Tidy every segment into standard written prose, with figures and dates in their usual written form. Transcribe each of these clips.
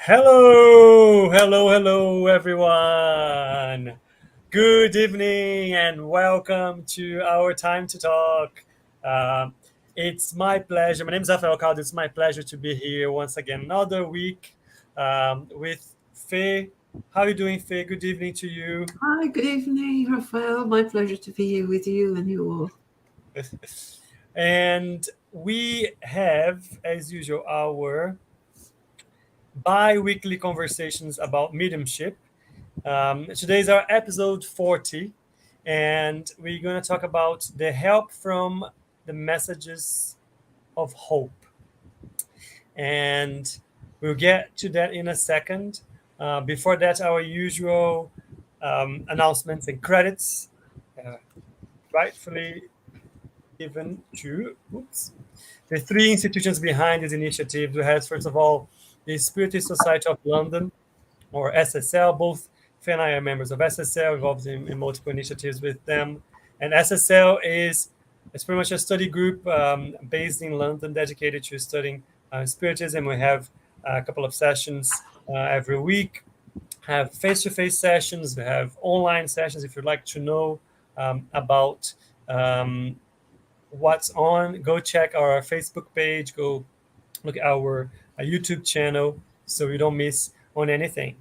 Hello, everyone. Good evening, and welcome to our time to talk. Um, it's my pleasure. My name is Rafael Caldas. It's my pleasure to be here once again, another week with Faye. How are you doing, Faye? Good evening to you. Hi, good evening, Rafael. My pleasure to be here with you and you all. And we have, as usual, our bi-weekly conversations about mediumship. Today's our episode 40, and we're going to talk about the help from the messages of hope. And we'll get to that in a second. Before that, our usual announcements and credits, uh, rightfully given to the three institutions behind this initiative. We have, first of all, the Spiritist Society of London, or SSL. Both Faye and I are members of SSL, involved in multiple initiatives with them. And SSL is it's pretty much a study group based in London, dedicated to studying Spiritism. We have a couple of sessions every week. Have face-to-face sessions. We have online sessions. If you'd like to know about what's on, go check our Facebook page. Go look at our YouTube channel so you don't miss on anything.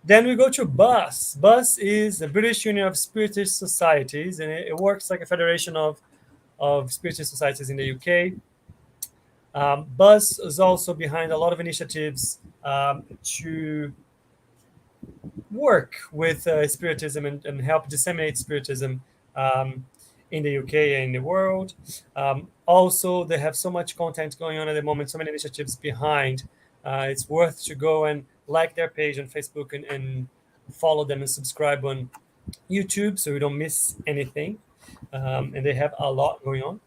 Then we go to BUS. BUS is the British Union of Spiritist Societies, and it works like a federation of Spiritist societies in the UK. BUS is also behind a lot of initiatives to work with Spiritism and help disseminate Spiritism in the UK and in the world. Also, they have so much content going on at the moment, so many initiatives behind. It's worth to go and like their page on Facebook and follow them and subscribe on YouTube so you don't miss anything. And they have a lot going on.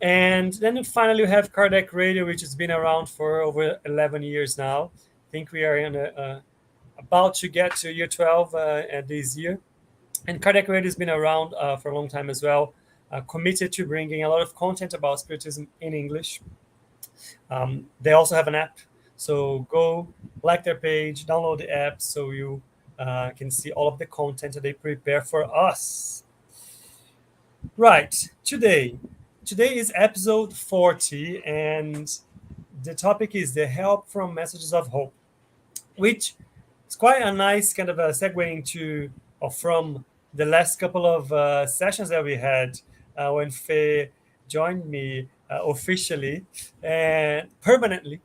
And then finally, we have Cardiac Radio, which has been around for over 11 years now. I think we are about to get to year 12 this year. And Cardiac Radio has been around for a long time as well, committed to bringing a lot of content about Spiritism in English. They also have an app, so go like their page, download the app so you can see all of the content that they prepare for us. Right, today is episode 40, and the topic is the help from messages of hope, which is quite a nice kind of a segue into or from the last couple of sessions that we had when Faye joined me officially and permanently.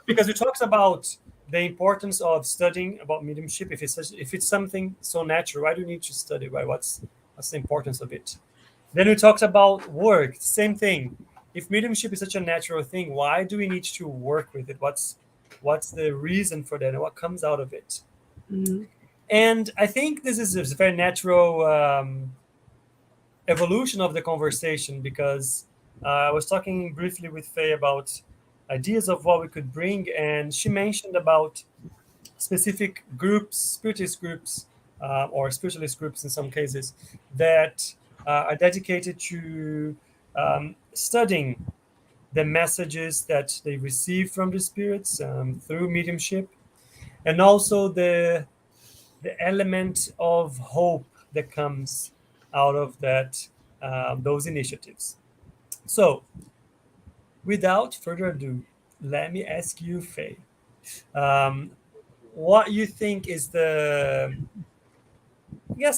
Because we talked about the importance of studying about mediumship. If it's something so natural, why do you need to study? Right? What's the importance of it? Then we talked about work. Same thing. If mediumship is such a natural thing, why do we need to work with it? What's the reason for that, and what comes out of it? Mm. And I think this is a very natural evolution of the conversation, because I was talking briefly with Faye about ideas of what we could bring, and she mentioned about specific groups, spiritist groups, or spiritualist groups in some cases, that are dedicated to studying the messages that they receive from the spirits through mediumship, and also the element of hope that comes out of that those initiatives. So, without further ado, let me ask you, Faye, um, what you think is the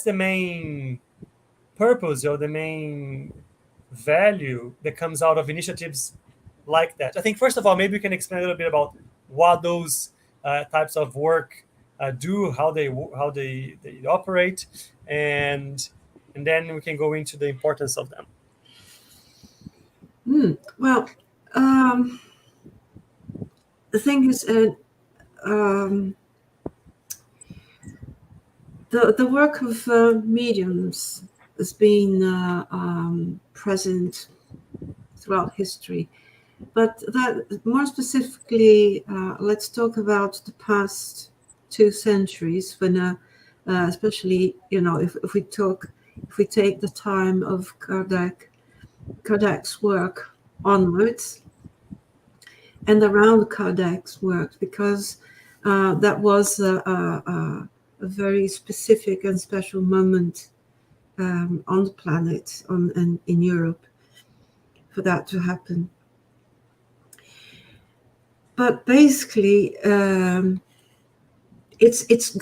main purpose or the main value that comes out of initiatives like that. I think first of all, maybe you can explain a little bit about what those types of work do, how they operate, and then we can go into the importance of them. Well, the thing is, um, the work of mediums has been present throughout history, but that more specifically, let's talk about the past 2 centuries. When, especially, if we take the time of Kardac's work onwards, and around Caldas work, because that was a very specific and special moment on the planet, in Europe, for that to happen. But basically, it's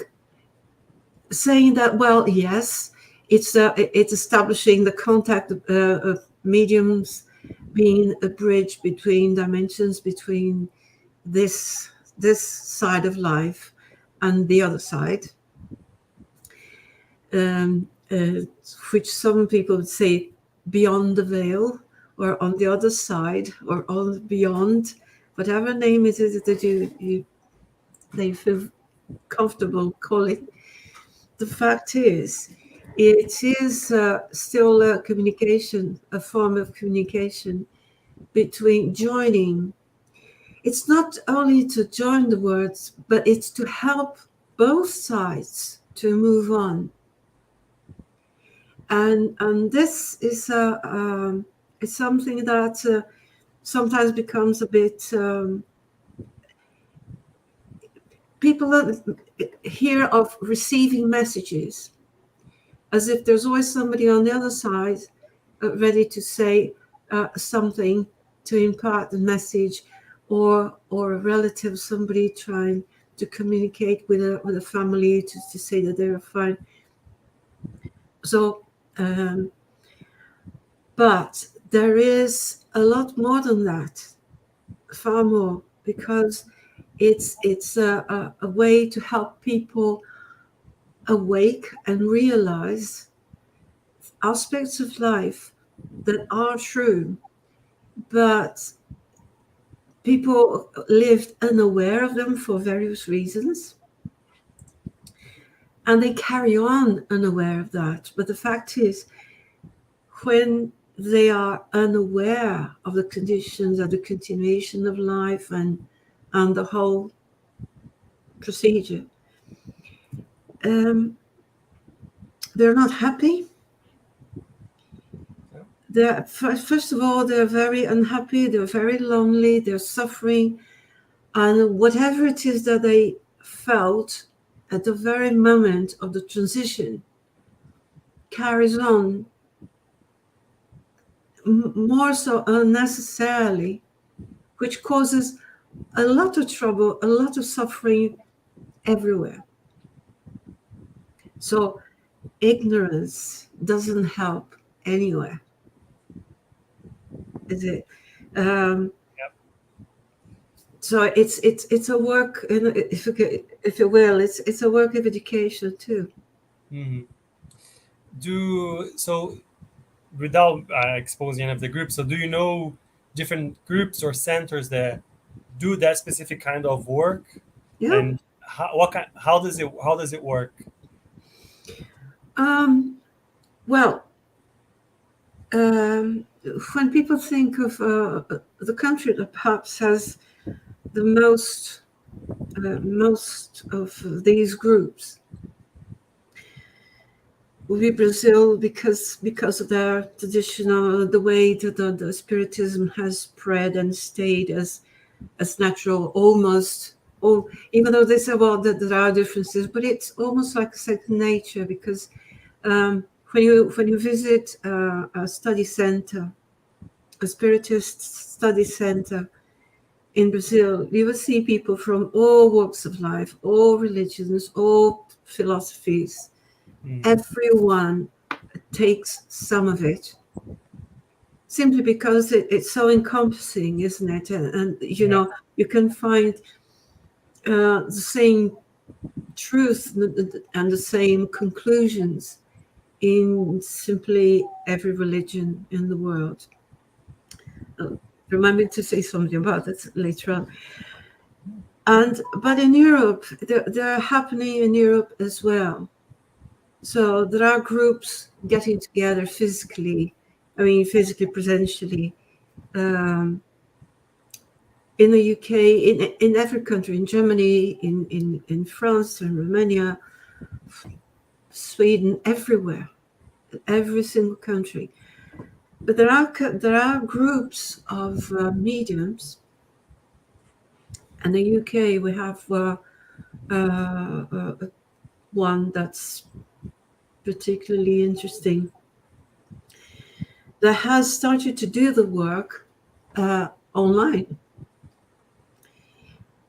saying that, well, yes, it's establishing the contact of mediums, being a bridge between dimensions, between this side of life and the other side, um, uh, which some people would say beyond the veil, or on the other side, or on beyond, whatever name it is that they feel comfortable calling. The fact is, it is still a communication, a form of communication between joining. It's not only to join the words, but it's to help both sides to move on. And this is it's something that sometimes becomes a bit. People hear of receiving messages as if there's always somebody on the other side ready to say something, to impart the message, or a relative, somebody trying to communicate with a family to say that they're fine. So, but there is a lot more than that, far more, because it's a way to help people awake and realize aspects of life that are true, but people lived unaware of them for various reasons, and they carry on unaware of that. But the fact is, when they are unaware of the conditions of the continuation of life and the whole procedure, they're not happy. First of all, they're very unhappy, they're very lonely, they're suffering, and whatever it is that they felt at the very moment of the transition carries on, more so unnecessarily, which causes a lot of trouble, a lot of suffering everywhere. So ignorance doesn't help anywhere, is it? So it's a work, if you will, it's a work of education too. Mm-hmm. So without exposing any of the groups, so do you know different groups or centers that do that specific kind of work? Yeah. And how does it work? Well, when people think of the country that perhaps has the most of these groups, would be Brazil, because of their traditional, the way that the Spiritism has spread and stayed as natural, almost. Or even though they say, well, that there are differences, but it's almost like a second nature, because when you visit a study center, a Spiritist study center in Brazil, you will see people from all walks of life, all religions, all philosophies. Everyone takes some of it, simply because it's so encompassing, isn't it? And you know, you can find the same truth and the same conclusions in simply every religion in the world. Remind me to say something about it later on. But in Europe, they're happening in Europe as well. So there are groups getting together physically, presentially, in the UK, in every country, in Germany, in France, in Romania, Sweden, everywhere, every single country. But there are groups of mediums And the UK, we have one that's particularly interesting that has started to do the work online.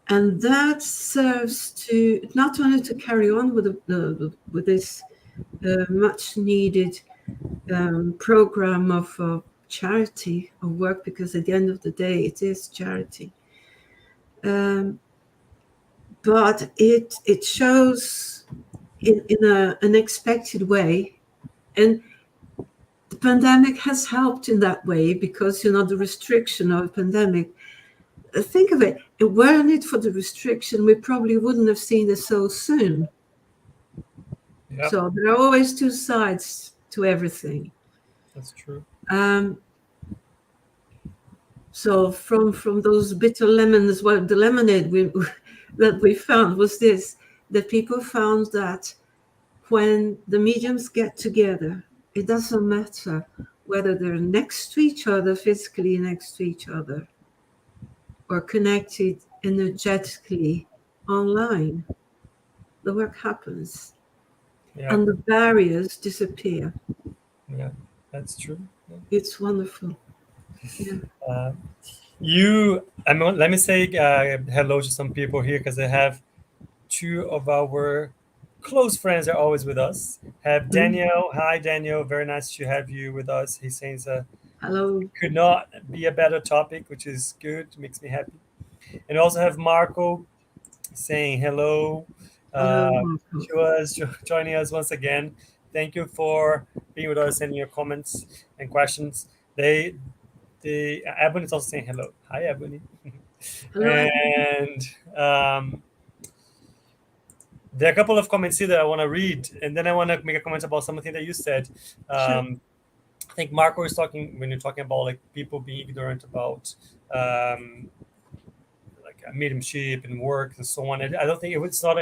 And that serves to not only to carry on with with this much needed program of charity of work, because at the end of the day it is charity, um, but it shows in a unexpected way. And the pandemic has helped in that way, because the restriction of a pandemic, think of it, weren't it for the restriction, we probably wouldn't have seen it so soon. Yep, So there are always two sides to everything. that's true. So from those bitter lemons, well, the lemonade that we found was this: that people found that when the mediums get together, it doesn't matter whether they're next to each other, physically next to each other, or connected energetically online. The work happens, Yeah, and the barriers disappear. yeah, that's true. Yeah. It's wonderful. Yeah. Uh, let me say hello to some people here because I have two of our close friends are always with us. Have Mm. Daniel. Hi, Daniel. Very nice to have you with us. He's saying Hello. could not be a better topic, which is good. Makes me happy. And also have Marco saying hello Hello, uh, Marco. to us, joining us once again. Thank you for being with us, sending your comments and questions. The Ebony is also saying hello. Hi, Ebony. Hello, everyone. And there are a couple of comments here that I want to read, and then I want to make a comment about something that you said. Sure. I think Marco is talking when you're talking about like people being ignorant about like mediumship and work and so on. I don't think it's not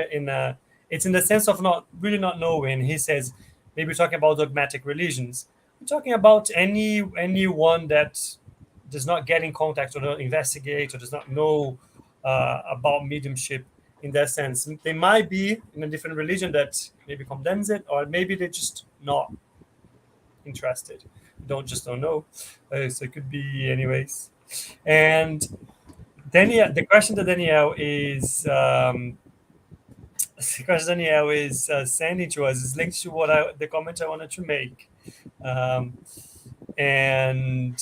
it's in the sense of not really not knowing. He says maybe we're talking about dogmatic religions. We're talking about anyone that does not get in contact or not investigate or does not know about mediumship in that sense. They might be in a different religion that maybe condemns it, or maybe they're just not interested. Don't know. So it could be anyways. And Danielle, the question to Danielle is the question Danielle is sending to us is linked to the comment I wanted to make, um, and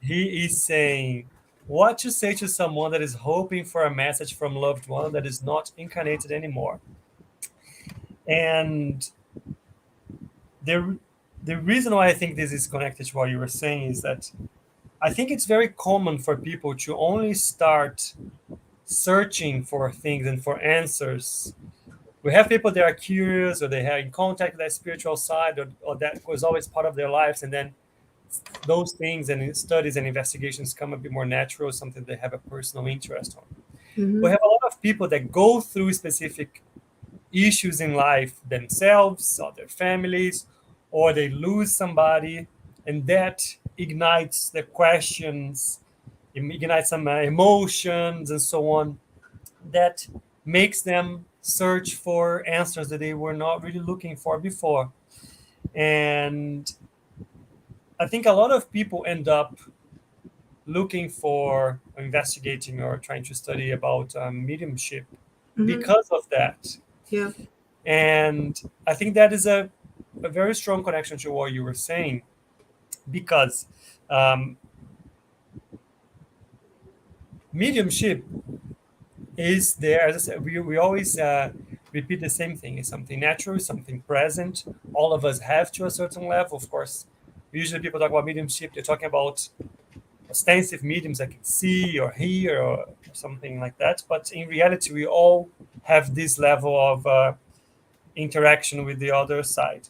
he is saying what to say to someone that is hoping for a message from loved one that is not incarnated anymore. And the the reason why I think this is connected to what you were saying is that I think it's very common for people to only start searching for things and for answers. We have people that are curious or they have in contact with that spiritual side or that was always part of their lives, and then those things and studies and investigations come a bit more natural, something they have a personal interest on. We Hmm. have a lot of people that go through specific issues in life themselves or their families, or they lose somebody, and that ignites the questions, ignites some emotions and so on, that makes them search for answers that they were not really looking for before. And I think a lot of people end up looking for investigating or trying to study about mediumship Hmm. because of that. Yeah. And I think that is a very strong connection to what you were saying, because um, mediumship is there. As I said, we always repeat the same thing. It's something natural, something present. All of us have to a certain level. Of course, usually people talk about mediumship, they're talking about ostensive mediums that can see or hear or something like that. But in reality, we all have this level of interaction with the other side.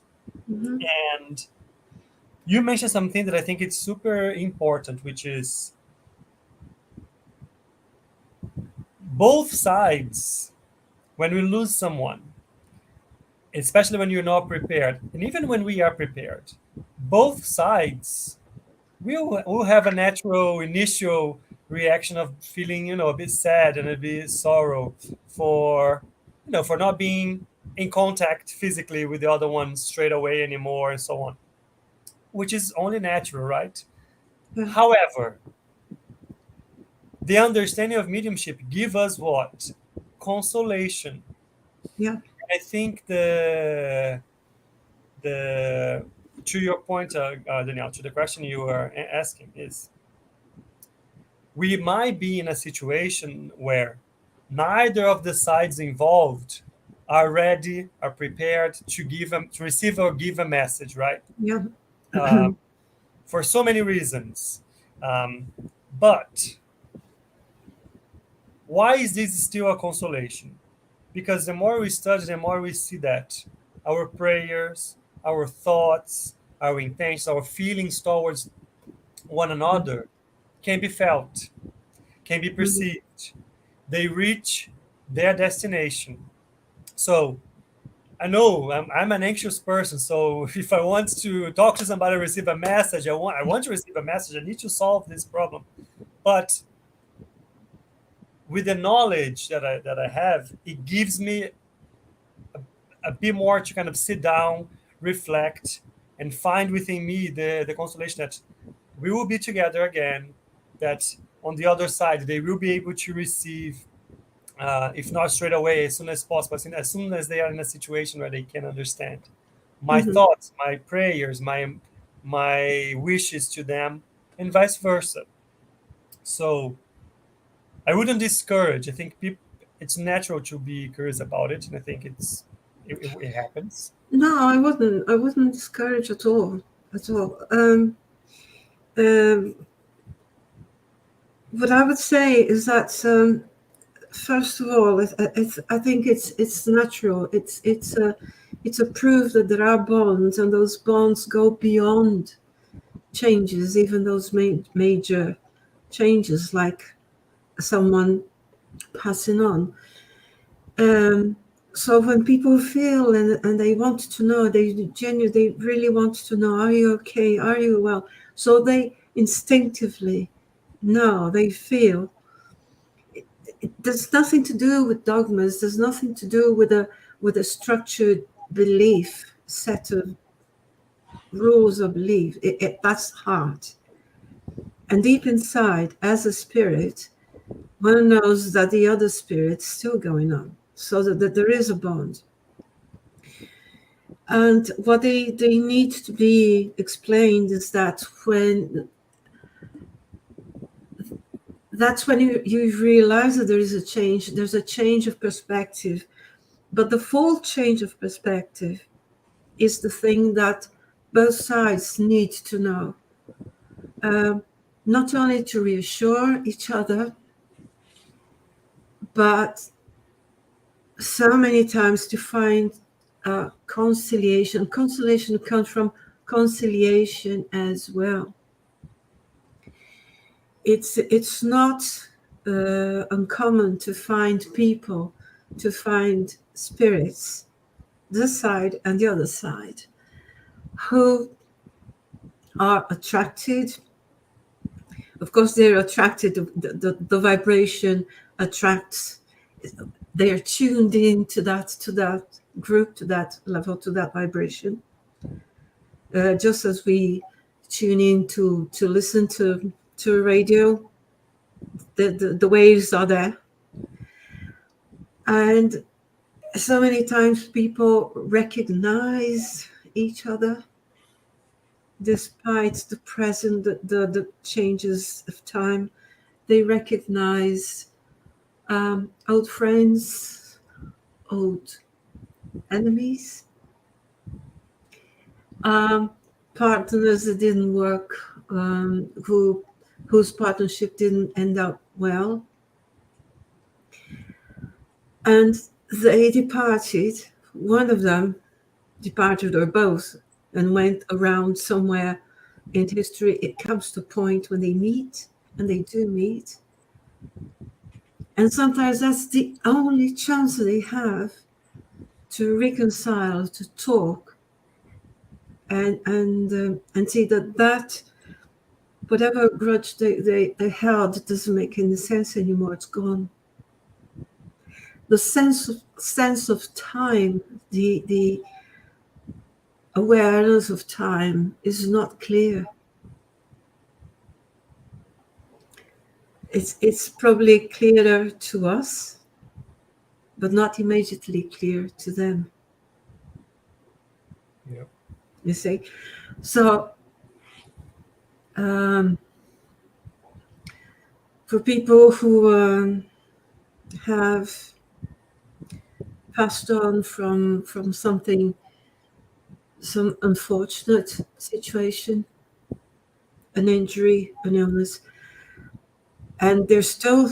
Hmm. And you mentioned something that I think it's super important, which is both sides. When we lose someone, especially when you're not prepared, and even when we are prepared, both sides will have a natural initial reaction of feeling, a bit sad and a bit sorrow for, for not being in contact physically with the other one straight away anymore and so on, which is only natural, right? Yeah. However, the understanding of mediumship give us what? Consolation. Yeah. I think the to your point, Danielle, to the question you were asking is, we might be in a situation where neither of the sides involved are ready, are prepared to to receive or give a message, right? Yeah. Uh, for so many reasons. Um, but why is this still a consolation? Because the more we study, the more we see that our prayers, our thoughts, our intentions, our feelings towards one another can be felt, can be Mhm. perceived. They reach their destination. So I know I'm an anxious person. So if I want to talk to somebody, receive a message, I want to receive a message. I need to solve this problem. But with the knowledge that I have, it gives me a bit more to kind of sit down, reflect, and find within me the consolation that we will be together again. That on the other side, they will be able to receive, if not straight away, as soon as possible, as soon as they are in a situation where they can understand my Mhm. thoughts, my prayers, my wishes to them, and vice versa. So I wouldn't discourage. I think it's natural to be curious about it, and I think it happens. No, I wasn't. I wasn't discouraged at all. At all. What I would say is that first of all, I think it's natural. It's a proof that there are bonds, and those bonds go beyond changes, even those major changes, like someone passing on. Um, so when people feel and they want to know, they really want to know, are you okay? Are you well? So they instinctively know, they feel. There's nothing to do with dogmas. There's nothing to do with a structured belief set of rules of belief. That's heart. And deep inside, as a spirit, one knows that the other spirit's still going on, so that there is a bond. And what they need to be explained is that that's when you realize that there is a change, there's a change of perspective. But the full change of perspective is the thing that both sides need to know. Um, Not only to reassure each other, but so many times to find conciliation. Conciliation comes from conciliation as well. It's not uncommon to find people, to find spirits, this side and the other side, who are attracted. Of course, they're attracted. The vibration attracts. They are tuned in to that group, to that level, to that vibration. Just as we tune in to listen to radio, the waves are there, and so many times people recognize each other despite the present, the changes of time. They recognize old friends, old enemies, um, partners that didn't work, whose partnership didn't end up well, and they departed. One of them departed, or both, and went around somewhere in history. It comes to a point when they meet, and they do meet, and sometimes that's the only chance they have to reconcile, to talk, and see that whatever grudge they held, it doesn't make any sense anymore. It's gone. The sense of time, the awareness of time is not clear. It's probably clearer to us, but not immediately clear to them. Yeah. You see, so for people who have passed on from something, some unfortunate situation, an injury, an illness, and they're still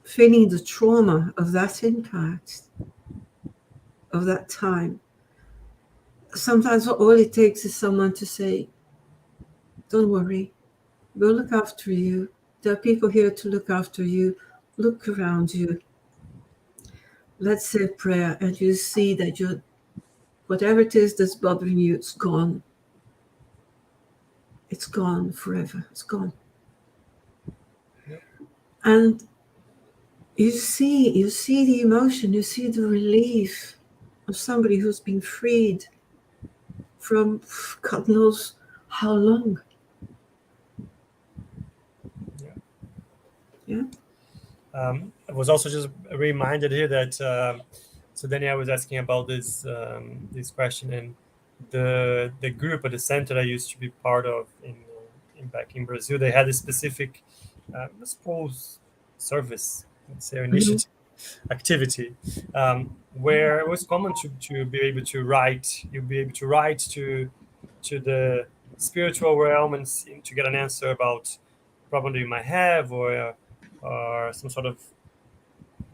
feeling the trauma of that impact, of that time. Sometimes all it takes is someone to say, don't worry, we'll look after you. There are people here to look after you. Look around you. Let's say a prayer, and you see that whatever it is that's bothering you, it's gone. It's gone forever. It's gone. Yep. And you see the emotion, you see the relief of somebody who's been freed from God knows how long. Yeah. I was also just reminded here that so Danielle was asking about this question, and the group or the center I used to be part of in back in Brazil, they had a specific, I suppose, service, let's say, initiative, activity, where it was common to be able to write. You'd be able to write to the spiritual realm and to get an answer about problem that you might have, or some sort of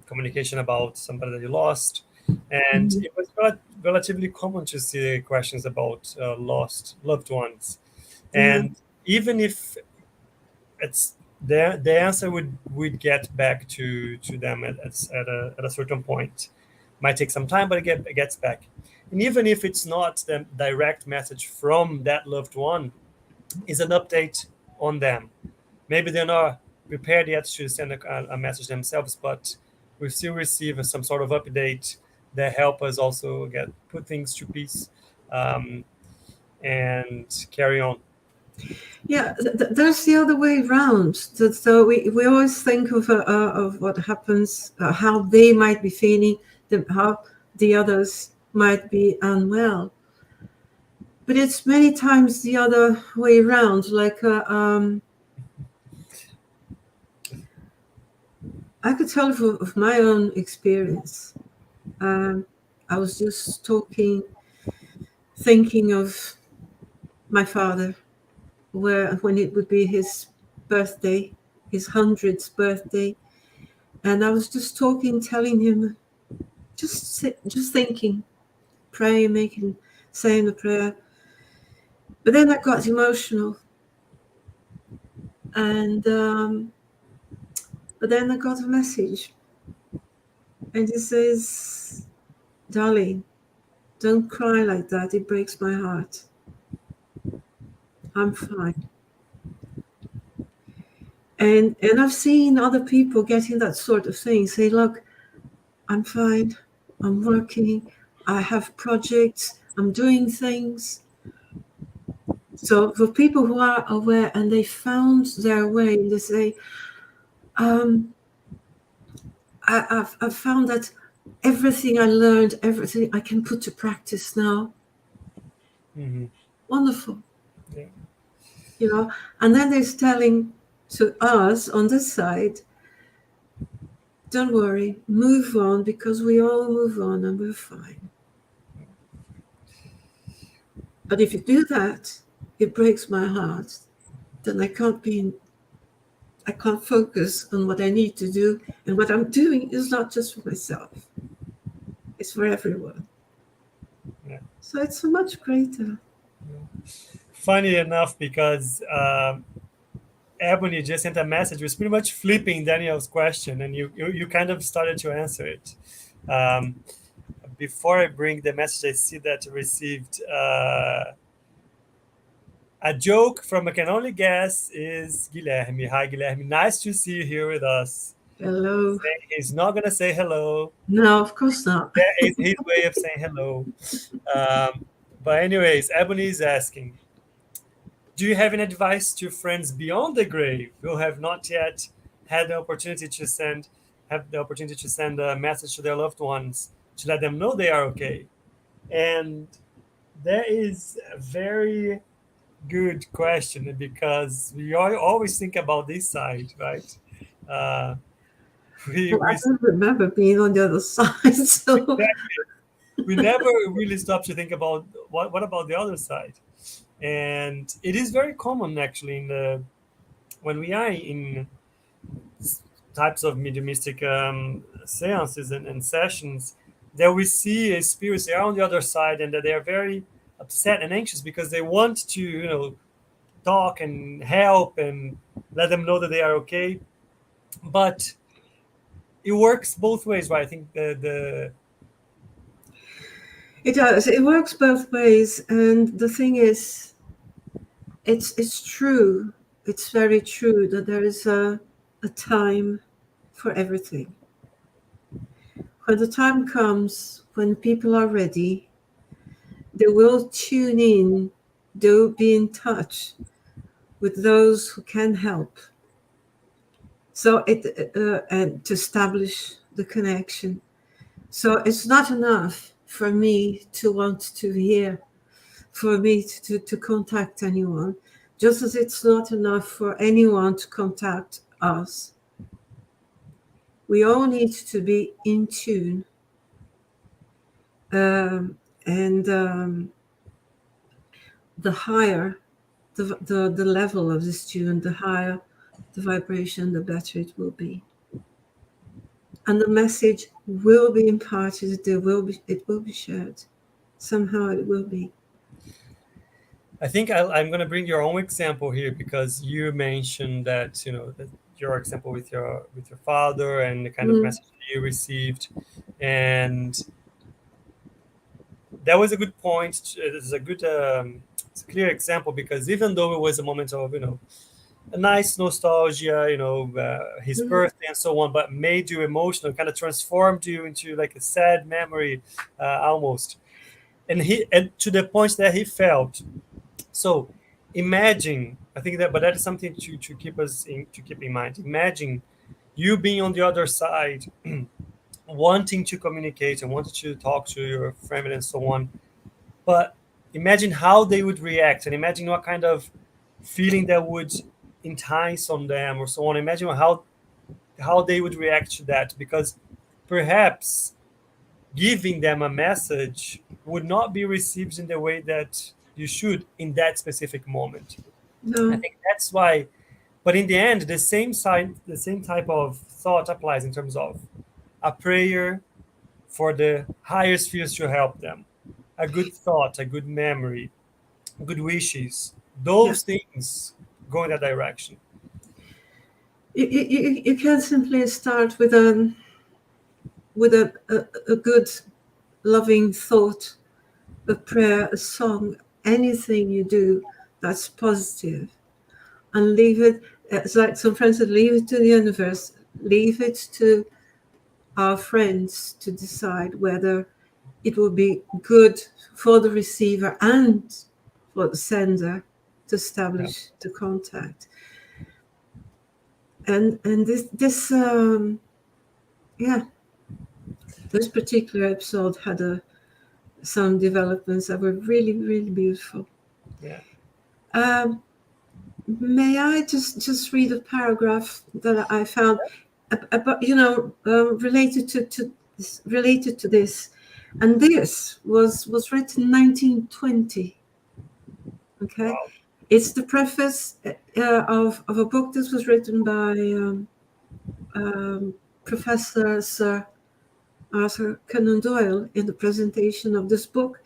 communication about somebody that you lost. And it was relatively common to see questions about lost loved ones. And even if it's the answer would get back to them at a certain point. Might take some time, but it gets back. And even if it's not the direct message from that loved one, is an update on them. Maybe they're not prepared yet to send a message themselves, but we still receive some sort of update that help us also put things to peace, and carry on. Yeah, there's the other way around. So we always think of what happens, how they might be feeling, how the others might be unwell. But it's many times the other way around. Like I could tell of my own experience. I was just thinking of my father, when it would be his birthday, his 100th birthday, and I was just telling him, just thinking, praying, saying a prayer. But then I got emotional, and but then I got a message, and he says, "Darling, don't cry like that. It breaks my heart. I'm fine." And I've seen other people getting that sort of thing. Say, "Look, I'm fine. I'm working. I have projects. I'm doing things." So for people who are aware and they found their way, they say, I've found that everything I learned, everything I can put to practice now. Mm-hmm. Wonderful. Yeah. And then they're telling to us on this side, don't worry, move on, because we all move on and we're fine. But if you do that, it breaks my heart. Then I can't focus on what I need to do. And what I'm doing is not just for myself. It's for everyone. Yeah. So it's much greater. Funny enough, because Ebony just sent a message, was pretty much flipping Daniel's question, and you kind of started to answer it. Before I bring the message, I see that I received A joke from I Can Only Guess is Guilherme. Hi, Guilherme. Nice to see you here with us. Hello. He's not going to say hello. No, of course not. That is his way of saying hello. Um, but anyways, Ebony is asking, do you have any advice to friends beyond the grave who have not yet had the opportunity to send a message to their loved ones to let them know they are okay? And that is a very good question because we always think about this side, right? Uh, we, Well, I we don't remember being on the other side, so we never really stop to think about what about the other side. And it is very common actually in the when we are in types of mediumistic seances and sessions that we see a spirits they are on the other side and that they are very upset and anxious because they want to talk and help and let them know that they are okay, but it works both ways, right? I think the it does. It works both ways, and the thing is, it's true. It's very true that there is a time for everything. When the time comes, when people are ready, they will tune in, they'll be in touch with those who can help. So and to establish the connection. So it's not enough for me to want to hear, for me to contact anyone, just as it's not enough for anyone to contact us. We all need to be in tune, and the higher the level of this tune, the higher the vibration, the better it will be. And the message will be imparted, it will be shared. Somehow it will be. I think I'm going to bring your own example here because you mentioned that that your example with your father and the kind of Mm. message you received, and that was a good point. It's a good, it's a clear example because even though it was a moment of a nice nostalgia, his Mm. birthday and so on, but made you emotional, kind of transformed you into like a sad memory, almost, and to the point that he felt. So imagine, I think that, but that is something to keep in mind. Imagine you being on the other side, wanting to communicate and wanting to talk to your family and so on. But imagine how they would react, and imagine what kind of feeling that would entice on them or so on. Imagine how they would react to that, because perhaps giving them a message would not be received in the way that you should in that specific moment. I No, think that's why. But in the end, the same type of thought applies in terms of a prayer for the higher spheres to help them, a good thought, a good memory, good wishes. yeah. Those things go in that direction. You can simply start with a good, loving thought, a prayer, a song, anything you do that's positive, and leave it. It's like some friends said, leave it to the universe, leave it to our friends to decide whether it will be good for the receiver and for the sender to Yeah. establish the contact. And yeah, this particular episode had some developments that were really, really beautiful. Yeah. Um, may I just read a paragraph that I found about related to this, and this was written in 1920. Okay, Wow. it's the preface of a book that was written by Professor Sir Arthur Conan Doyle in the presentation of this book,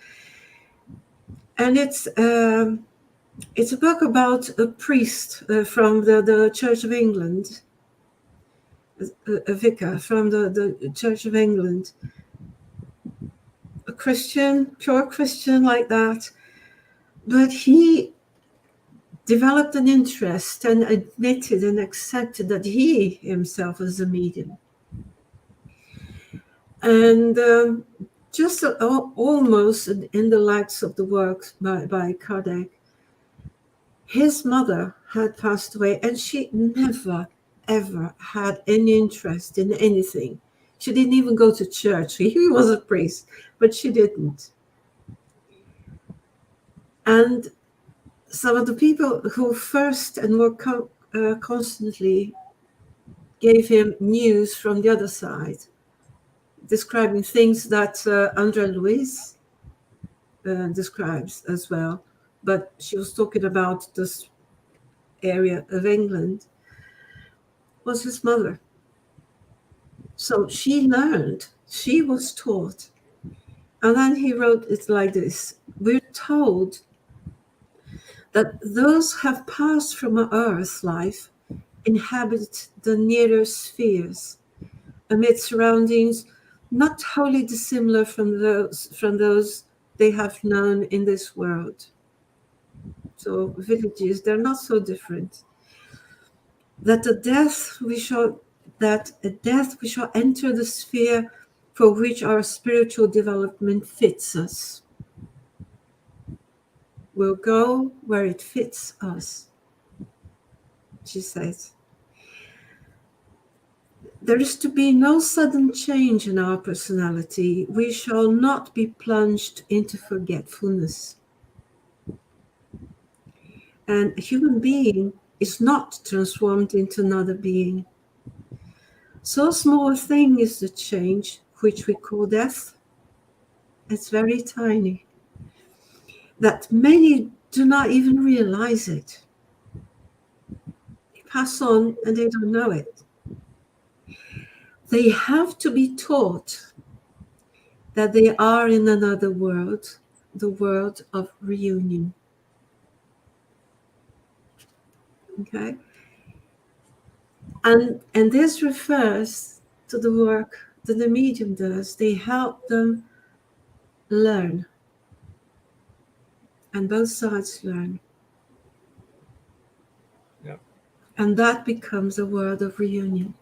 and it's a book about a priest from the Church of England, a vicar from the Church of England, a Christian, pure Christian like that, but he developed an interest and admitted and accepted that he himself was a medium. And just almost in the lights of the work by Kardec, his mother had passed away, and she never, ever had any interest in anything. She didn't even go to church. He was a priest, but she didn't. And some of the people who first and were constantly gave him news from the other side, describing things that André Louise describes as well. But she was talking about this area of England, was his mother. So she learned, she was taught. And then he wrote it like this: we're told that those who have passed from our earth life inhabit the nearer spheres, amid surroundings not wholly dissimilar from those they have known in this world. So villages, they're not so different. That at death we shall enter the sphere for which our spiritual development fits us. We'll go where it fits us, she says. There is to be no sudden change in our personality. We shall not be plunged into forgetfulness. And a human being is not transformed into another being. So small a thing is the change, which we call death. It's very tiny, that many do not even realize it. They pass on and they don't know it. They have to be taught that they are in another world, the world of reunion. Okay? And this refers to the work that the medium does. They help them learn. And both sides learn. Yeah. And that becomes a world of reunion.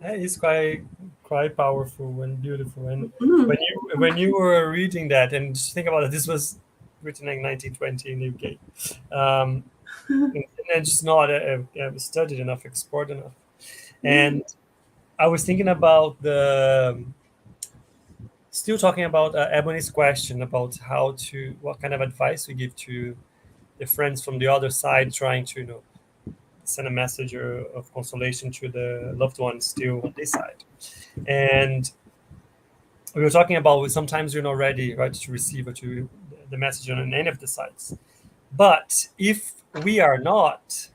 It's quite powerful and beautiful. And when you were reading that, and just think about it, this was written in 1920 in the UK, and just not studied enough, explored enough. And I was thinking about still talking about Ebony's question about what kind of advice we give to the friends from the other side, trying to send a message of consolation to the loved ones still on this side. And we were talking about sometimes you're not ready, right, to receive the message on any of the sides. But if we are not,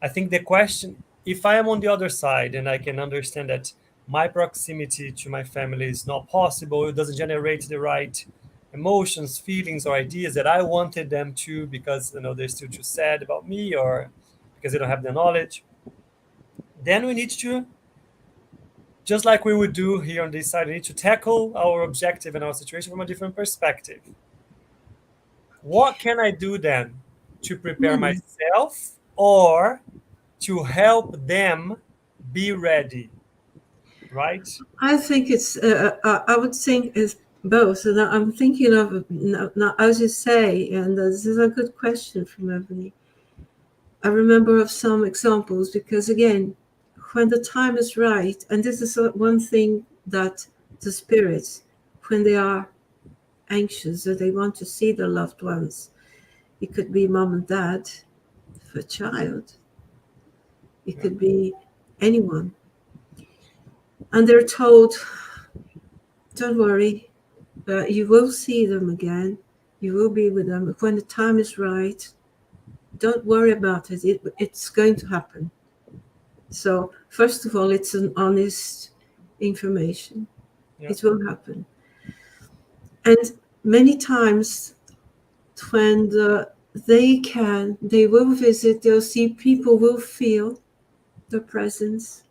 I think the question, if I am on the other side and I can understand that my proximity to my family is not possible, it doesn't generate the right emotions, feelings, or ideas that I wanted them to, because they're still too sad about me or because they don't have the knowledge, then we need to, just like we would do here on this side, we need to tackle our objective and our situation from a different perspective. What can I do then to prepare myself or to help them be ready? Right? I think it's, I would think it's both. And I'm thinking of, now, as you say, and this is a good question from Ebony. I remember of some examples because, again, when the time is right, and this is one thing that the spirits, when they are anxious or they want to see their loved ones, it could be mom and dad for a child, it could be anyone, and they're told, don't worry, you will see them again, you will be with them when the time is right, don't worry about it, it's going to happen. So first of all, it's an honest information. It will happen. And many times when they will visit, they'll see people, will feel their presence.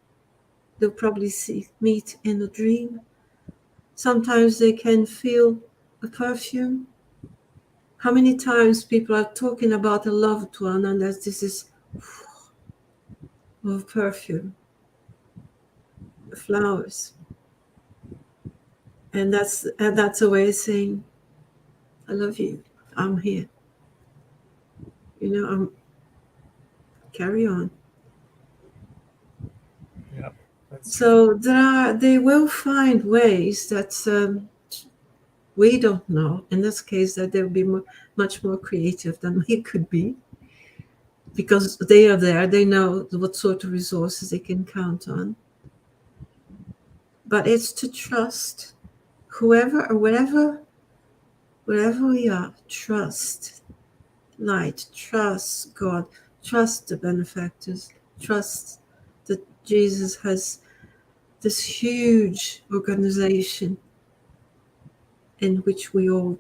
They'll probably meet in a dream. Sometimes they can feel a perfume. how many times people are talking about a loved one, and that this is of perfume, flowers, and that's a way of saying, "I love you. I'm here. I'm carry on." Yeah, that's true. So they will find ways that we don't know. In this case, that they'll be much more creative than we could be, because they are there. They know what sort of resources they can count on. But it's to trust whoever or wherever we are. Trust light. Trust God. Trust the benefactors. Trust that Jesus has this huge organization in which we all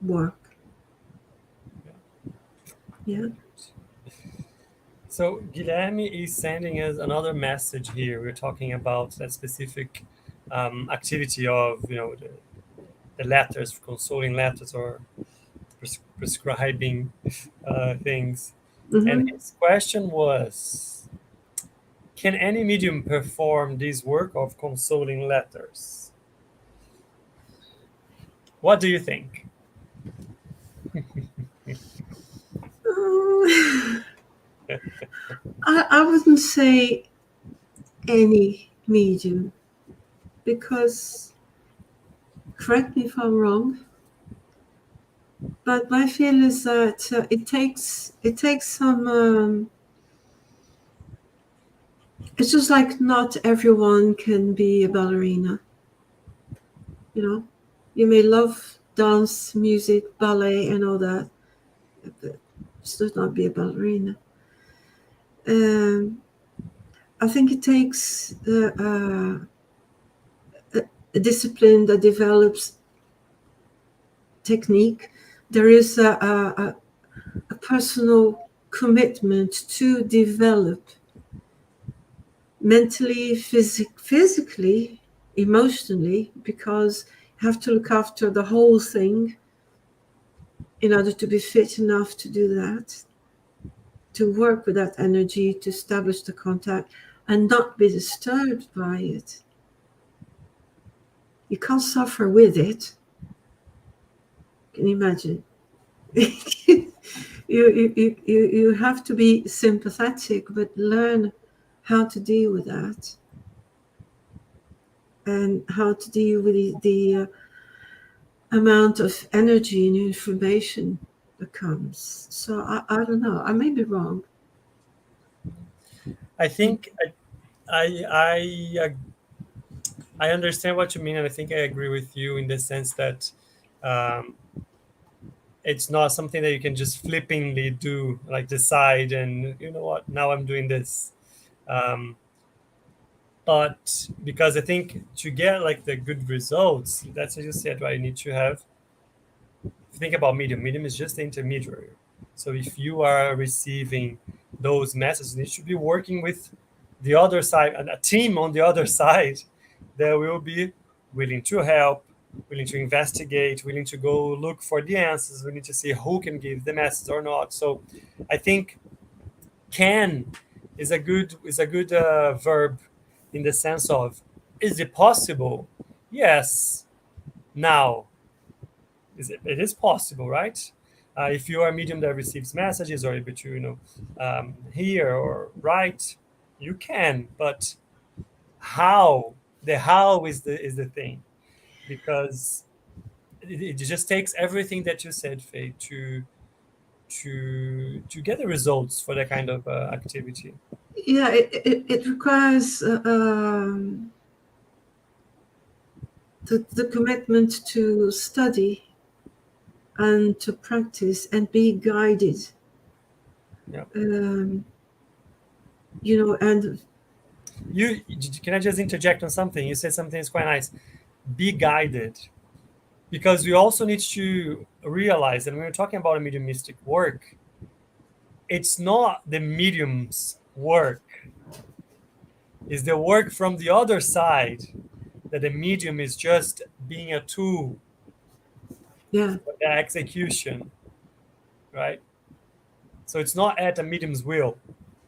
work. Yeah. So Guilherme is sending us another message here. We're talking about that specific activity of the letters, consoling letters, or prescribing things. And Mm-hmm. his question was, can any medium perform this work of consoling letters? What do you think? Oh, I wouldn't say any medium, because, correct me if I'm wrong, but my feel is that it takes some. It's just like not everyone can be a ballerina. You may love dance, music, ballet, and all that, but still not be a ballerina. Um, I think it takes a discipline that develops technique. There is a personal commitment to develop mentally, physically, emotionally, because you have to look after the whole thing in order to be fit enough to do that, to work with that energy, to establish the contact and not be disturbed by it. You can't suffer with it. Can you imagine? you have to be sympathetic, but learn how to deal with that, and how to deal with the amount of energy and information that comes. So I don't know. I may be wrong. I think I I I understand what you mean, and I think I agree with you in the sense that um, it's not something that you can just flippantly do, like decide and you know what, now I'm doing this. Um, but because I think to get like the good results, that's what you said, right? You need to have. If you think about medium is just the intermediary. So if you are receiving those messages, you need to be working with the other side and a team on the other side that will be willing to help, willing to investigate, willing to go look for the answers. We need to see who can give the message or not. So I think can is a good verb in the sense of, is it possible? Yes. Now it is possible, right? If you are a medium that receives messages or able to hear or write, you can. But how? The how is the thing, because it just takes everything that you said, Faye, to get the results for that kind of activity. Yeah, it requires the commitment to study and to practice and be guided. Yeah. Um, and You can I just interject on something? You said something that's quite nice. Be guided, because we also need to realize that when we're talking about a mediumistic work, it's not the medium's work. It's the work from the other side, that the medium is just being a tool yeah, for the execution. right? So it's not at a medium's will.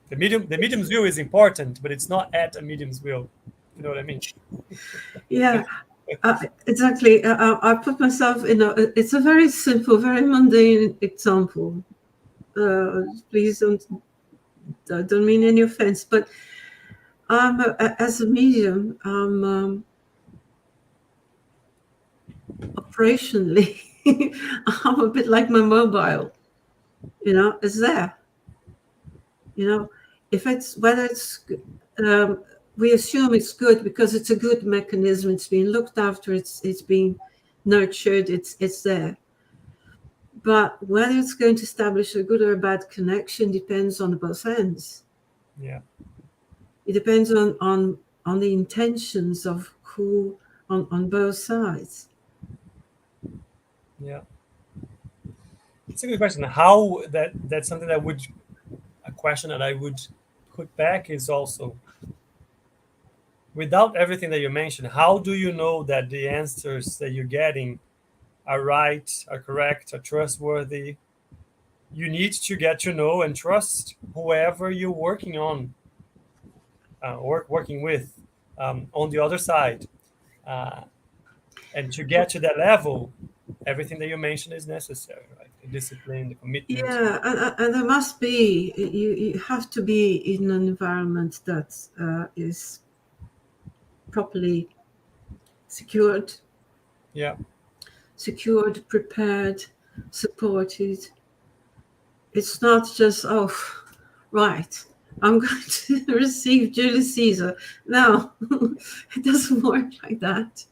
The medium's will is important, but it's not at a medium's will. You know what I mean? Yeah, exactly. I put myself in a. It's a very simple, very mundane example. Please don't mean any offense, but as a medium, operationally, I'm a bit like my mobile. It's there. If it's whether it's we assume it's good because it's a good mechanism. It's being looked after. It's being nurtured. It's there. But whether it's going to establish a good or a bad connection depends on both ends. Yeah. It depends on the intentions of who on both sides. Yeah. It's a good question. How that's something that would a question that I would put back is also, without everything that you mentioned, how do you know that the answers that you're getting are right, are correct, are trustworthy? You need to get to know and trust whoever you're working on, working with, on the other side. And to get to that level, everything that you mentioned is necessary, right? The discipline, the commitment. Yeah, and there must be, you have to be in an environment that is properly secured, Yeah. prepared, supported. It's not just, right, I'm going to receive Julius Caesar. No, it doesn't work like that.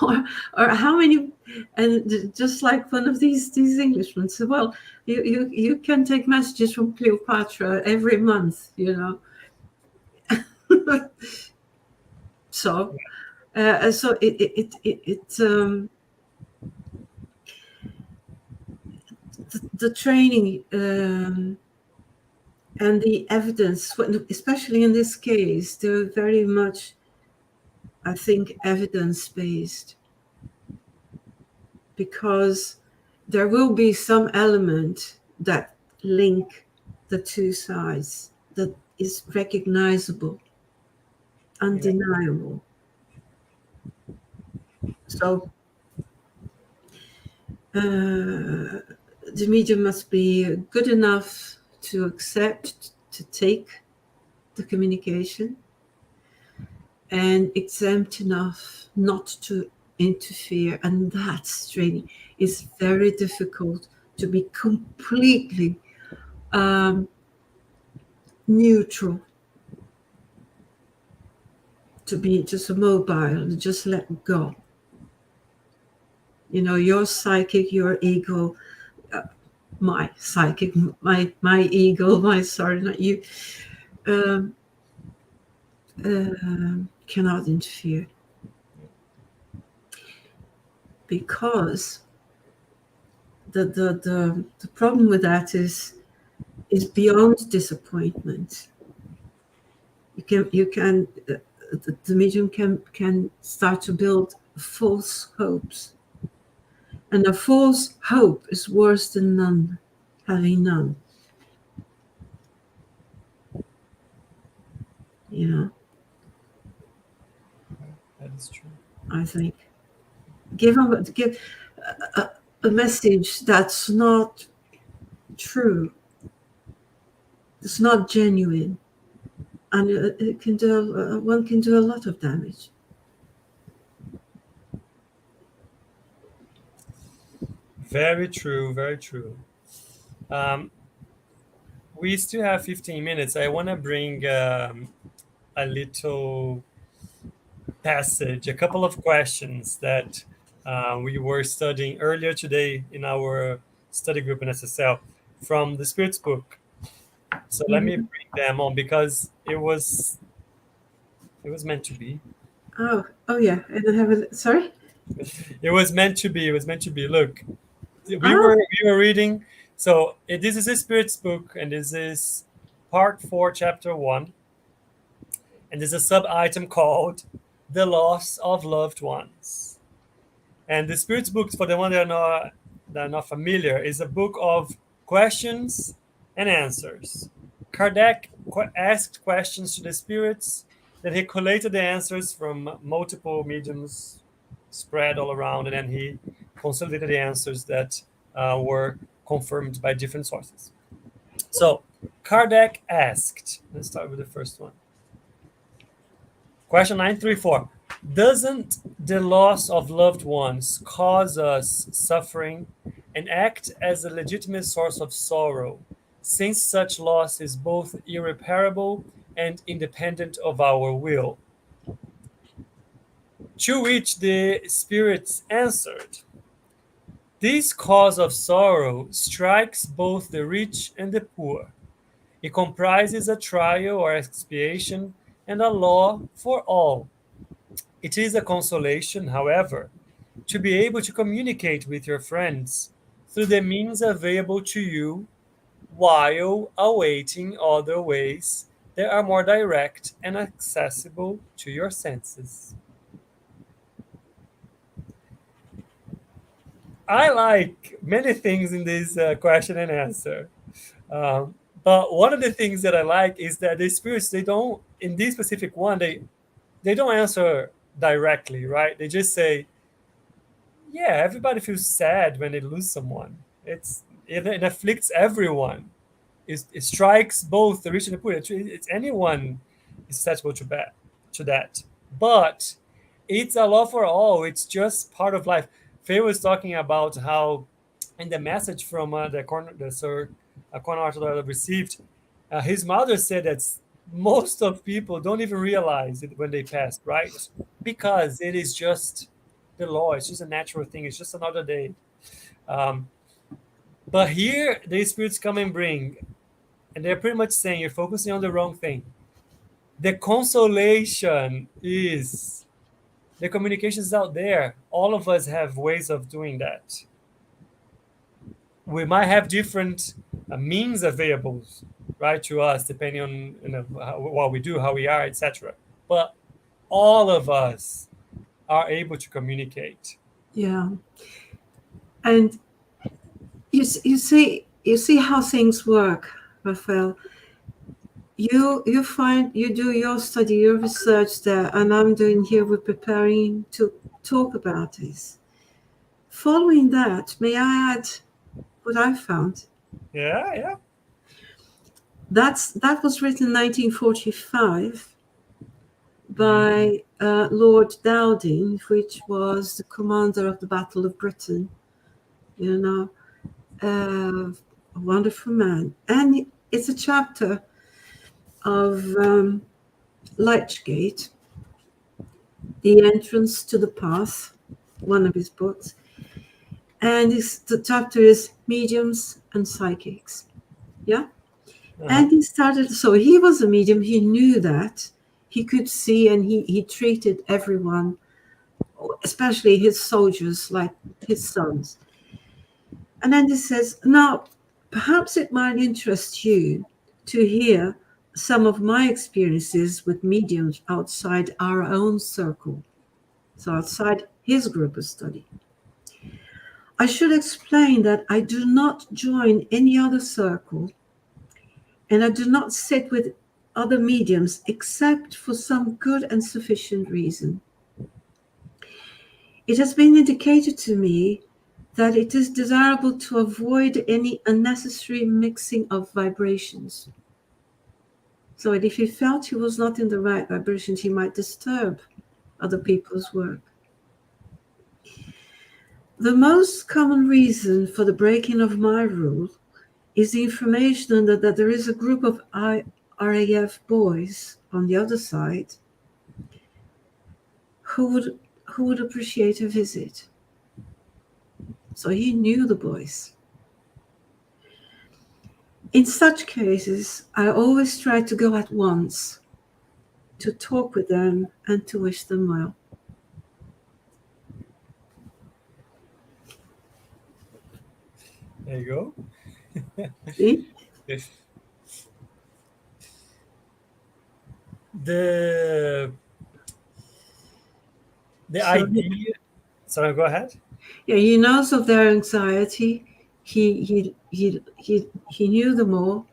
Or how many, and just like one of these Englishmen said, well, you can take messages from Cleopatra every month, So so the training and the evidence, especially in this case, they're very much, I think, evidence-based, because there will be some element that link the two sides that is recognizable, undeniable. So the medium must be good enough to accept, to take the communication, and exempt enough not to interfere. And that's training. It's very difficult to be completely neutral, to be just a mobile, just let go. Your psychic, your ego, my psychic, my ego, sorry, not you, cannot interfere, because the problem with that is beyond disappointment. You can the medium can start to build false hopes, and a false hope is worse than having none. That is true. I think give a message that's not true, it's not genuine, and it can do one can do a lot of damage. Very true, very true. We still have 15 minutes. I want to bring a little passage, a couple of questions that we were studying earlier today in our study group in SSL from the Spirits book. So let me bring them on, because it was meant to be. Oh yeah, and I have a sorry. It was meant to be. It was meant to be. Look, we were reading. So this is a Spirits book, and this is part 4, chapter 1, and there's a sub item called "The Loss of Loved Ones." And the Spirits book, for the one that are not familiar, is a book of questions and answers. Kardec asked questions to the spirits, then he collated the answers from multiple mediums spread all around, and then he consolidated the answers that were confirmed by different sources. So, Kardec asked, let's start with the first one. Question 934. Doesn't the loss of loved ones cause us suffering and act as a legitimate source of sorrow, since such loss is both irreparable and independent of our will? To which the spirits answered, this cause of sorrow strikes both the rich and the poor. It comprises a trial or expiation and a law for all. It is a consolation, however, to be able to communicate with your friends through the means available to you while awaiting other ways that are more direct and accessible to your senses. I like many things in this question and answer. Um, but one of the things that I like is that the spirits, they don't, in this specific one, they don't answer directly, right? They just say, yeah, everybody feels sad when they lose someone. It afflicts everyone. It strikes both the rich and the poor. It's anyone is susceptible to that. But it's a law for all. It's just part of life. Faye was talking about how, in the message from the Sir Corner that I received, his mother said that most of people don't even realize it when they passed, right? Because it is just the law. It's just a natural thing. It's just another day. Um, but here, the spirits come and bring, and they're pretty much saying you're focusing on the wrong thing. The consolation is the communication is out there. All of us have ways of doing that. We might have different means available, right, to us, depending on what we do, how we are, etc. But all of us are able to communicate. Yeah. And you see how things work, Rafael. You do your study, your research there, and I'm doing here. We're preparing to talk about this. Following that, may I add what I found? Yeah. That was written in 1945 by Lord Dowding, which was the commander of the Battle of Britain. You know, a wonderful man, and it's a chapter of Lichgate, The Entrance to the Path, one of his books. And the chapter is Mediums and Psychics. Yeah? And he started, so he was a medium, he knew that. He could see, and he treated everyone, especially his soldiers, like his sons. And then he says, now, perhaps it might interest you to hear some of my experiences with mediums outside our own circle, so outside his group of study. I should explain that I do not join any other circle, and I do not sit with other mediums except for some good and sufficient reason. It has been indicated to me that it is desirable to avoid any unnecessary mixing of vibrations. So that if he felt he was not in the right vibrations, he might disturb other people's work. The most common reason for the breaking of my rule is the information that there is a group of RAF boys on the other side who would appreciate a visit. So he knew the boys. In such cases, I always try to go at once to talk with them and to wish them well. There you go. See? The idea. Sorry, go ahead. Yeah, he knows of their anxiety. he knew them all.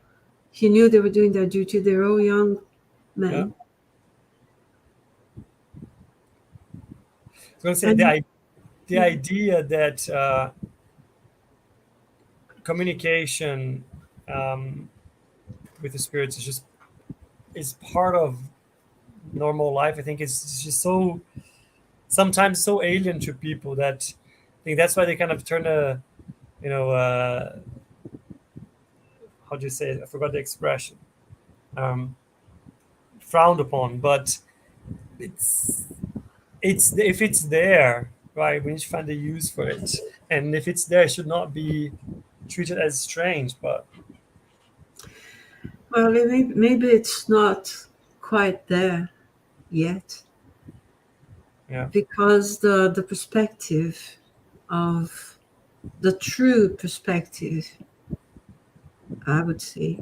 He knew they were doing their duty. They're all young men. I was going to say And the idea that communication with the spirits is part of normal life. I think it's just so sometimes so alien to people that I think that's why they kind of turn a you know how do you say it? I forgot the expression, um, frowned upon. But it's if it's there, right, we need to find a use for it, and if it's there, it should not be treated as strange. But well, maybe it's not quite there yet, yeah, because the perspective of the true perspective, I would say,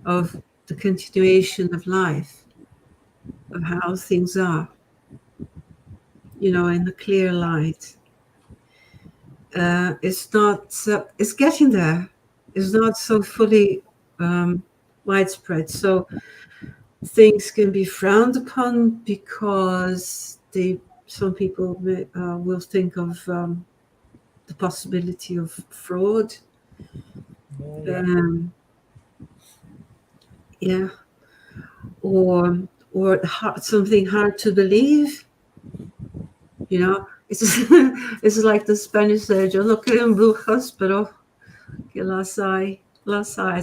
of the continuation of life, of how things are, in the clear light. It's not. It's getting there. It's not so fully widespread. So things can be frowned upon because some people will think of the possibility of fraud. yeah, Yeah, or something hard to believe. It's it's like the Spanish say, "Yo no creo en brujas, pero que las hay."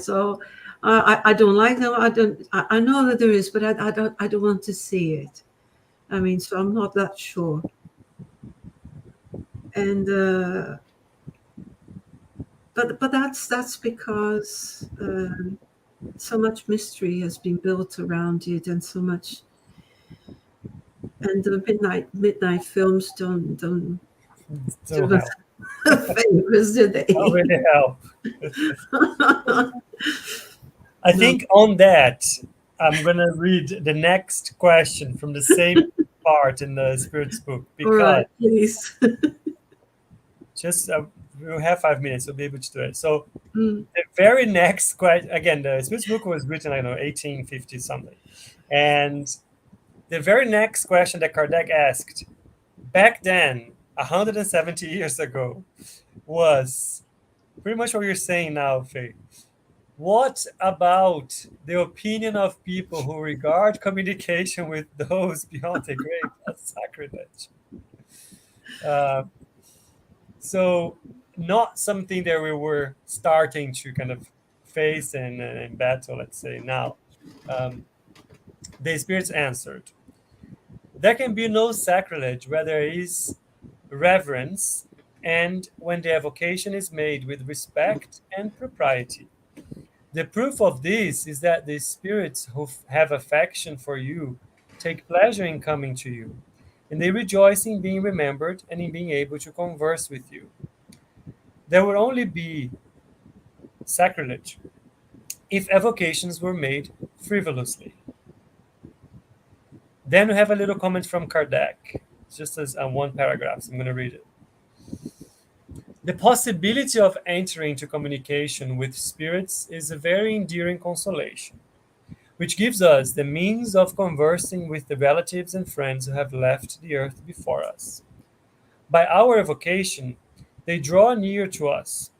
So I don't like them. I know that there is, but I don't want to see it. I mean, so I'm not that sure. And but that's because so much mystery has been built around it, and so much. And the midnight films don't do don't us help. favors, do they? Don't really help. I think on that, I'm gonna read the next question from the same part in the Spirits book All because right, please. just we'll have 5 minutes, we'll be able to do it. So Mm. the very next question, again, the Spirits book was written, I don't know, 1850 something, and the very next question that Kardec asked back then, 170 years ago, was pretty much what you're saying now, Faye. What about the opinion of people who regard communication with those beyond the grave as sacrilege? Uh, so, not something that we were starting to kind of face and battle, let's say now. Um, the spirits answered, there can be no sacrilege where there is reverence and when the evocation is made with respect and propriety. The proof of this is that the spirits who have affection for you take pleasure in coming to you, and they rejoice in being remembered and in being able to converse with you. There would only be sacrilege if evocations were made frivolously. Then we have a little comment from Kardec, just as one paragraph. So I'm going to read it. The possibility of entering into communication with spirits is a very endearing consolation, which gives us the means of conversing with the relatives and friends who have left the earth before us. By our evocation, they draw near to us,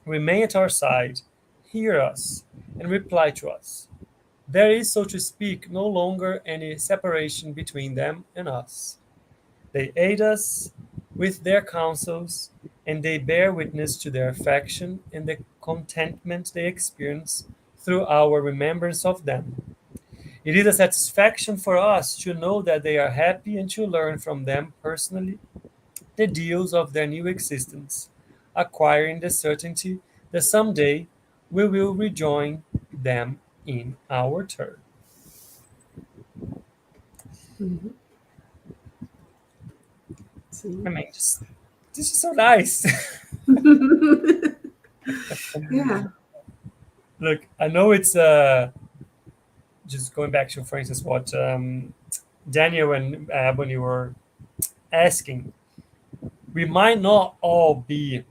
remain at our side, hear us, and reply to us. There is, so to speak, no longer any separation between them and us. They aid us with their counsels, and they bear witness to their affection and the contentment they experience through our remembrance of them. It is a satisfaction for us to know that they are happy and to learn from them personally the deals of their new existence, acquiring the certainty that someday we will rejoin them in our turn. Mhm. I mean, just this is so nice. Yeah. Look, I know it's just going back to, for instance, what Daniel and when you were asking, we might not all be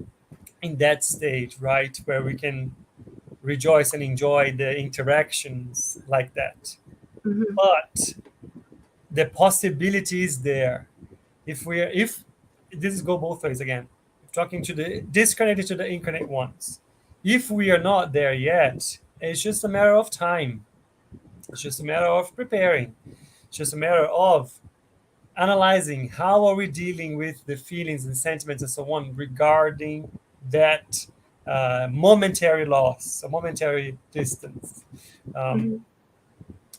in that stage, right, where we can rejoice and enjoy the interactions like that. Mhm. But the possibility is there. If this is go both ways again, talking to the disconnected to the incarnate ones. If we are not there yet, it's just a matter of time. It's just a matter of preparing. It's just a matter of analyzing how are we dealing with the feelings and sentiments and so on regarding that momentary loss, a momentary distance, um, Mhm.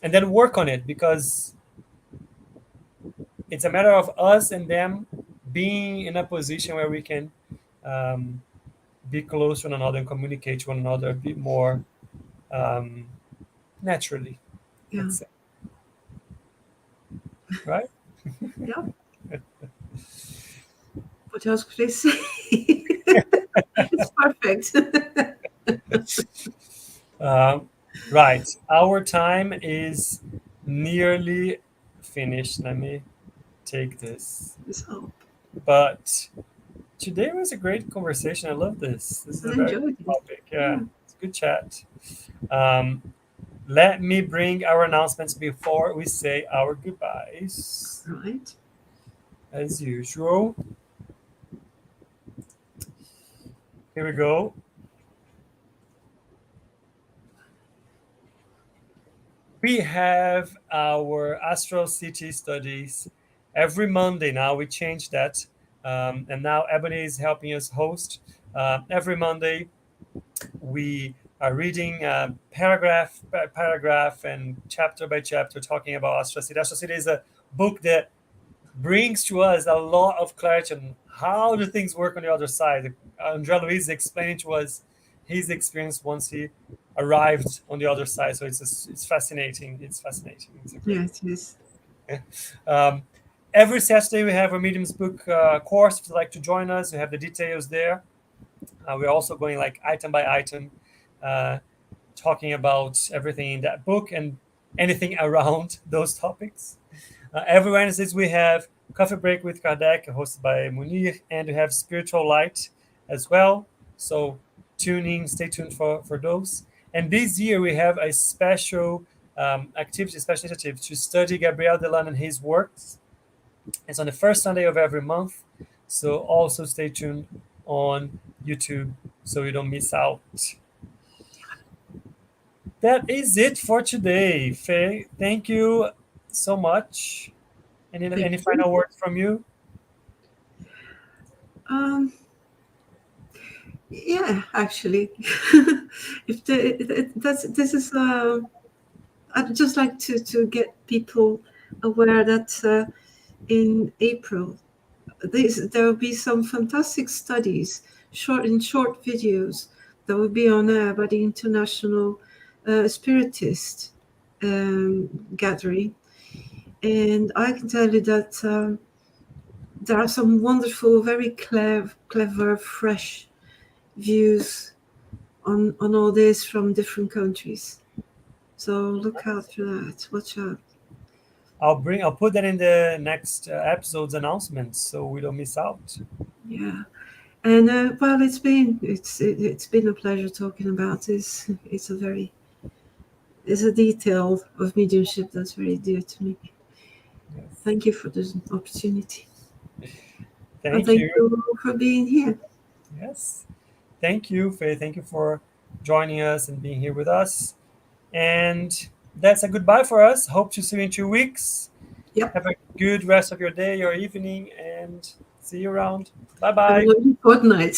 and then work on it, because it's a matter of us and them being in a position where we can um, be close to one another and communicate to one another a bit more um, naturally, Yeah. let's say, right? Yeah. What else could I say? It's perfect. Um, right. Our time is nearly finished. Let me take this. So But today was a great conversation. I love this. This is I a very enjoyed good it. topic. Yeah, Yeah. it's a good chat. Um, let me bring our announcements before we say our goodbyes. Right. As usual, here we go. We have our Astral City studies every Monday now. We changed that. And now Ebony is helping us host. Every Monday, we are reading paragraph by paragraph and chapter by chapter talking about Astral City. Astral City is a book that brings to us a lot of clarity on how do things work on the other side. Andrea Luiz is explaining to us his experience once he arrived on the other side. So it's fascinating. It's fascinating. It's a Yeah, great it is. book. Um, every Saturday we have a mediums book course. If you'd like to join us, we have the details there. We're also going like item by item, uh, talking about everything in that book and anything around those topics. Every Wednesdays we have Coffee Break with Kardec, hosted by Munir, and we have Spiritual Light as well. So tune in, stay tuned for those. And this year we have a special activity, special initiative to study Gabriel Delan and his works. It's on the first Sunday of every month. So also stay tuned on YouTube so you don't miss out. That is it for today, Faye. Thank you so much. Thank Any you. final words from you? Um, yeah, actually, if that's this is I'd just like to get people aware that in April there will be some fantastic studies, short videos that will be on air by the International Spiritist Gathering, and I can tell you that there are some wonderful, very clever, fresh views on all this from different countries. So look out for that. Watch out. I'll put that in the next episode's announcements so we don't miss out. Yeah. And well, it's been a pleasure talking about this. It's a detail of mediumship that's very dear to me. Yes. Thank you for this opportunity, and Thank thank you. you for being here. Yes. Thank you, Faye. Thank you for joining us and being here with us. And that's a goodbye for us. Hope to see you in 2 weeks. Yep. Have a good rest of your day or evening and see you around. Bye Have a bye. lovely fortnight.